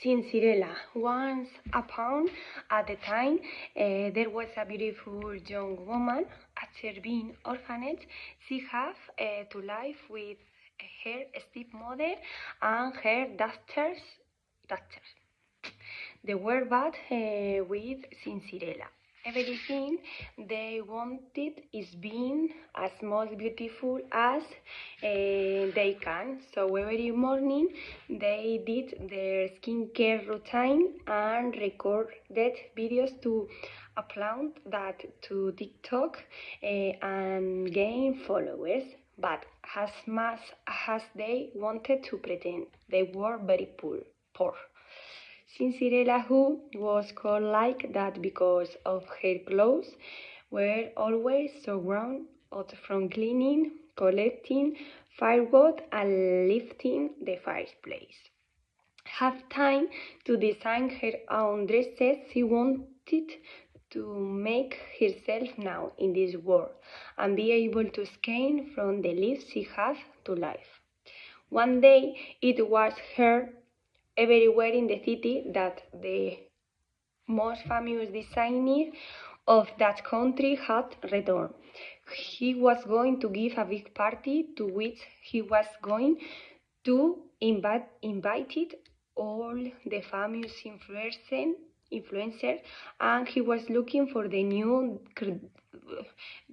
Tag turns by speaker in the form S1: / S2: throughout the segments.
S1: Cinderella. Once upon at a time, there was a beautiful young woman. After being orphaned, she had to live with her stepmother and her daughters. They were bad with Cinderella. Everything they wanted is being as most beautiful as they can. So every morning they did their skincare routine and recorded videos to upload that to TikTok and gain followers. But as much as they wanted to pretend, they were very poor. Cinderella, who was called like that because of her clothes, were always so grown out from cleaning, collecting firewood, and lifting the fireplace. Have time to design her own dresses, she wanted to make herself now in this world and be able to escape from the life she had to live. One day it was heard everywhere in the city that the most famous designer of that country had returned. He was going to give a big party to which he was going to invited all the famous influencers, and he was looking for the new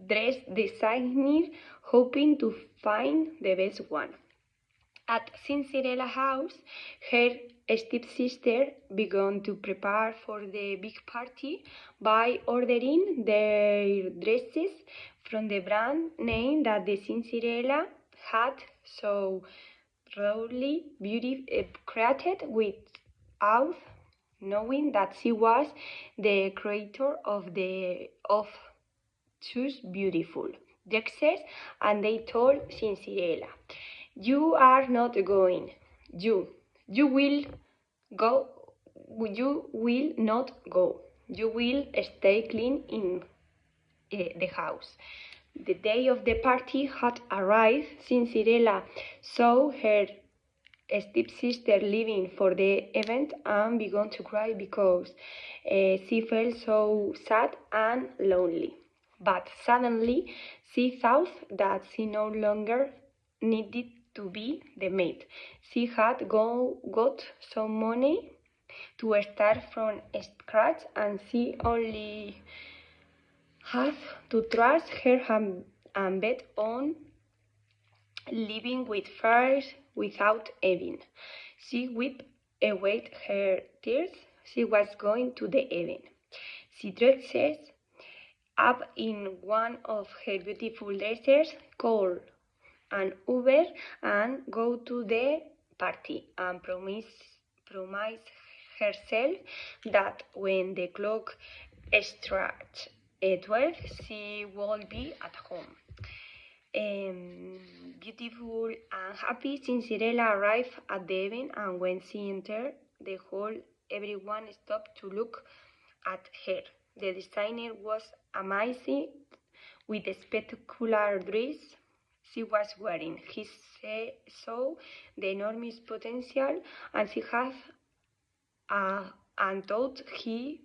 S1: dress designer, hoping to find the best one. At Cinderella's house, her stepsister began to prepare for the big party by ordering their dresses from the brand name that the Cinderella had so thoroughly created without knowing that she was the creator of choose beautiful dresses, and they told Cinderella, "You are not going. You will go. You will not go. You will stay clean in the house." The day of the party had arrived. Cinderella saw her stepsister leaving for the event and began to cry because she felt so sad and lonely. But suddenly she thought that she no longer needed to be the maid. She had got some money to start from scratch, and she only had to trust her and bet on living with fears without Evan. She wiped away her tears. She was going to the event. She dressed up in one of her beautiful dresses, called an Uber, and go to the party, and promise herself that when the clock struck 12, she would be at home. Beautiful and happy, Cinderella arrived at the event, and when she entered the hall, everyone stopped to look at her. The designer was amazing with the spectacular dress she was wearing. He saw the enormous potential, and she had and thought he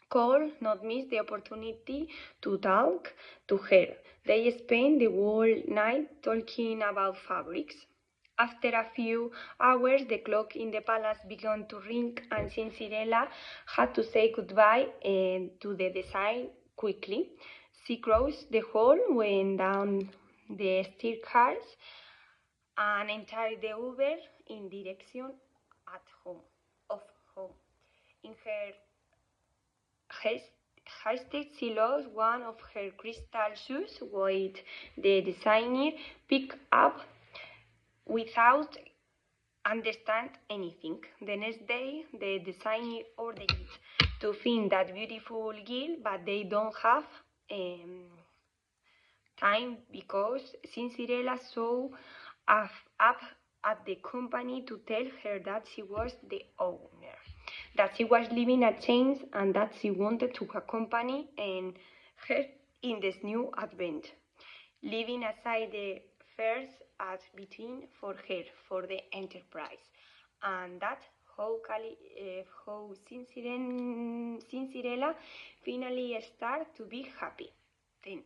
S1: could not miss the opportunity to talk to her. They spent the whole night talking about fabrics. After a few hours, the clock in the palace began to ring, and Cinderella had to say goodbye to the design quickly. She crossed the hall, went down the staircase, and entered the Uber in direction of home. In her haste, she lost one of her crystal shoes, which the designer picked up without understand anything. The next day, the designer ordered to find that beautiful girl, but they don't have time because Cinderella saw up at the company to tell her that she was the owner, that she was leaving a change, and that she wanted to accompany her in this new adventure, leaving aside the fears at between for her for the enterprise, and that how Cinderella finally start to be happy. Then